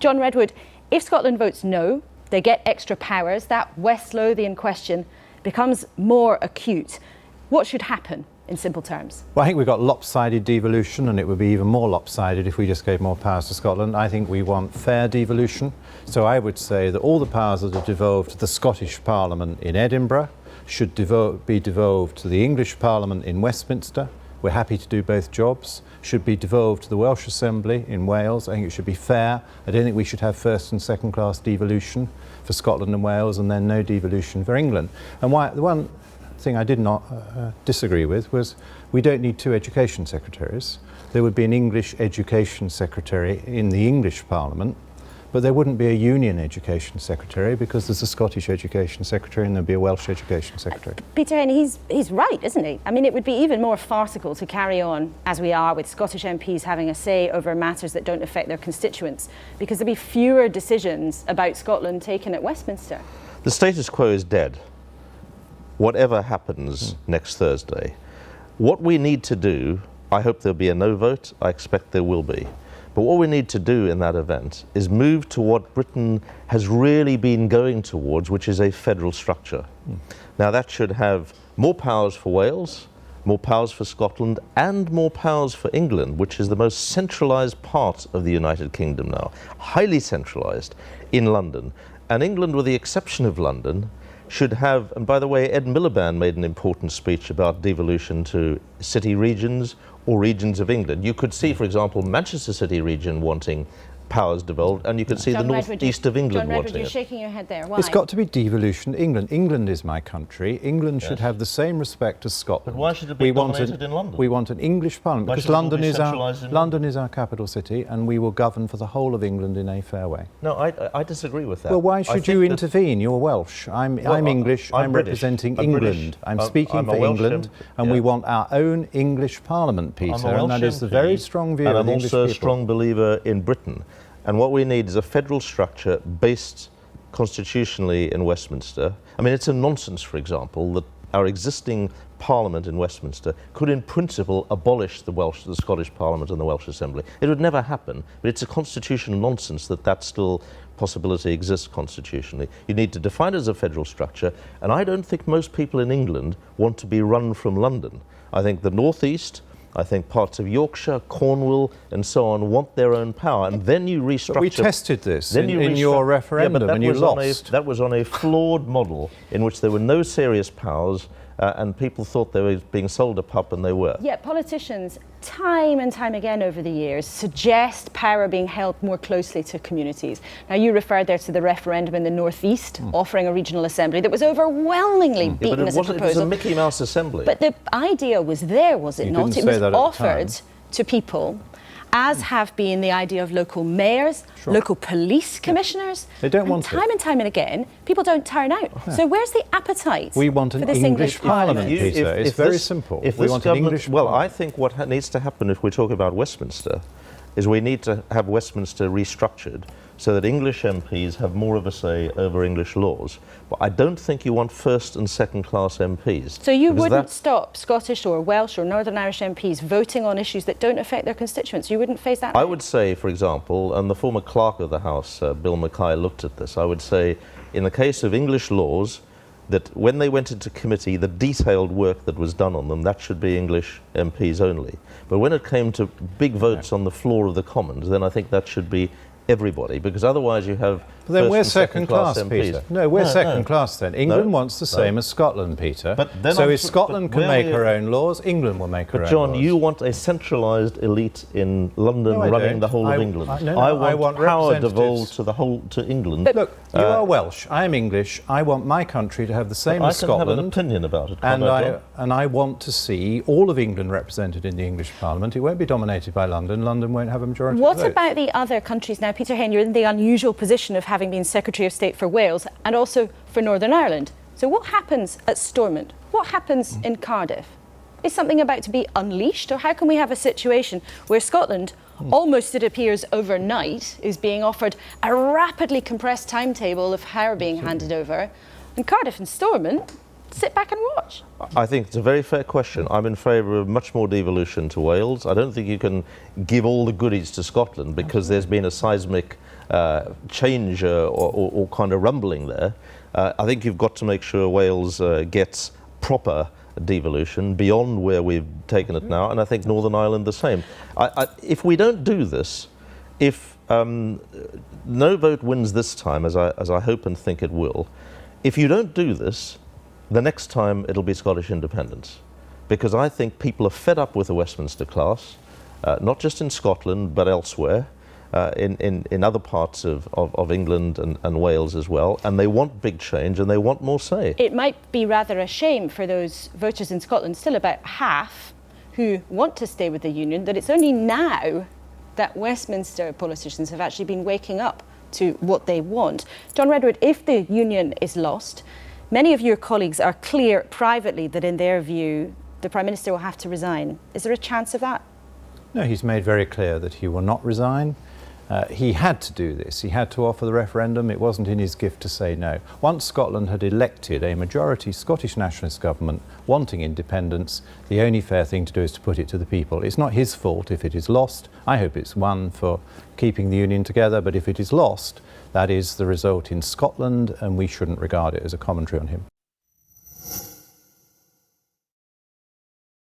John Redwood, if Scotland votes no, they get extra powers, that West Lothian question becomes more acute. What should happen in simple terms? Well, I think we've got lopsided devolution, and it would be even more lopsided if we just gave more powers to Scotland. I think we want fair devolution. So I would say that all the powers that are devolved to the Scottish Parliament in Edinburgh should be devolved to the English Parliament in Westminster. We're happy to do both jobs. Should be devolved to the Welsh Assembly in Wales. I think it should be fair. I don't think we should have first and second class devolution for Scotland and Wales and then no devolution for England. And the one thing I did not disagree with was we don't need two education secretaries. There would be an English education secretary in the English Parliament, but there wouldn't be a union education secretary because there's a Scottish education secretary and there'd be a Welsh education secretary. Peter Hain, he's right, isn't he? I mean, it would be even more farcical to carry on as we are with Scottish MPs having a say over matters that don't affect their constituents, because there'd be fewer decisions about Scotland taken at Westminster. The status quo is dead, whatever happens next Thursday. What we need to do, I hope there'll be a no vote, I expect there will be. But what we need to do in that event is move to what Britain has really been going towards, which is a federal structure. Now that should have more powers for Wales, more powers for Scotland, and more powers for England, which is the most centralised part of the United Kingdom now, highly centralised in London. And England, with the exception of London, should have, and by the way, Ed Miliband made an important speech about devolution to city regions or regions of England. You could see, for example, Manchester City region wanting powers devolved, and you could see the north-east of England wanting it. John Redwood, you're shaking your head there. Why? It's got to be devolution to England. England is my country. England should have the same respect as Scotland. But why should it be dominated in London? We want an English Parliament because London is our capital city, and we will govern for the whole of England in a fair way. No, I disagree with that. Well, why should you intervene? You're Welsh. I'm English. I'm representing England. I'm speaking for England, and we want our own English Parliament, Peter, and that is the very strong view of the English people. And I'm also a strong believer in Britain. And what we need is a federal structure based constitutionally in Westminster. I mean, it's a nonsense, for example, that our existing Parliament in Westminster could in principle abolish the Scottish Parliament and the Welsh Assembly. It would never happen, but it's a constitutional nonsense that still possibility exists constitutionally. You need to define it as a federal structure, and I don't think most people in England want to be run from London. I think the northeast, I think parts of Yorkshire, Cornwall, and so on want their own power, and then you restructure. But we tested this in your referendum, and you lost. That was on a flawed model in which there were no serious powers, and people thought they were being sold a pup, and they were. Yet politicians, time and time again over the years, suggest power being held more closely to communities. Now, you referred there to the referendum in the northeast, offering a regional assembly that was overwhelmingly beaten as a proposal. It was a Mickey Mouse assembly. But the idea was there, was it not? It was offered to people, as have been the idea of local mayors, local police commissioners. They don't want time and time and again, people don't turn out. So where's the appetite? We want an English Parliament, Peter. It's very simple. We want an English Parliament. Well, I think what needs to happen if we're talking about Westminster is we need to have Westminster restructured so that English MPs have more of a say over English laws. But I don't think you want first and second class MPs. So you wouldn't stop Scottish or Welsh or Northern Irish MPs voting on issues that don't affect their constituents? You wouldn't face that? I would say, for example, and the former clerk of the House, Bill Mackay, looked at this, I would say in the case of English laws, that when they went into committee, the detailed work that was done on them, that should be English MPs only. But when it came to big votes on the floor of the Commons, then I think that should be everybody, because otherwise you have But then we're second class, Peter. No, we're second class then. England wants the same as Scotland, Peter. So if Scotland can make her own laws, England will make her own laws. But John, you want a centralised elite in London running the whole of England. I want power devolved to England. But look, you are Welsh, I am English. I want my country to have the same as Scotland. I can have an opinion about it. And I want to see all of England represented in the English Parliament. It won't be dominated by London. London won't have a majority of the votes. What about the other countries now? Peter Hain, you're in the unusual position of having been Secretary of State for Wales and also for Northern Ireland. So what happens at Stormont? What happens in Cardiff? Is something about to be unleashed, or how can we have a situation where Scotland, almost it appears overnight, is being offered a rapidly compressed timetable of power being handed over, and Cardiff and Stormont sit back and watch? I think it's a very fair question. I'm in favour of much more devolution to Wales. I don't think you can give all the goodies to Scotland because there's been a seismic change or kind of rumbling there. I think you've got to make sure Wales gets proper devolution beyond where we've taken it now, and I think Northern Ireland the same. If we don't do this, if no vote wins this time, as I hope and think it will, if you don't do this, the next time it'll be Scottish independence. Because I think people are fed up with the Westminster class, not just in Scotland but elsewhere, in other parts of England and Wales as well, and they want big change and they want more say. It might be rather a shame for those voters in Scotland, still about half, who want to stay with the Union, that it's only now that Westminster politicians have actually been waking up to what they want. John Redwood, if the Union is lost, many of your colleagues are clear privately that in their view the Prime Minister will have to resign. Is there a chance of that? No, he's made very clear that he will not resign. He had to do this. He had to offer the referendum. It wasn't in his gift to say no. Once Scotland had elected a majority Scottish nationalist government wanting independence, the only fair thing to do is to put it to the people. It's not his fault if it is lost. I hope it's won for keeping the Union together, but if it is lost, that is the result in Scotland, and we shouldn't regard it as a commentary on him.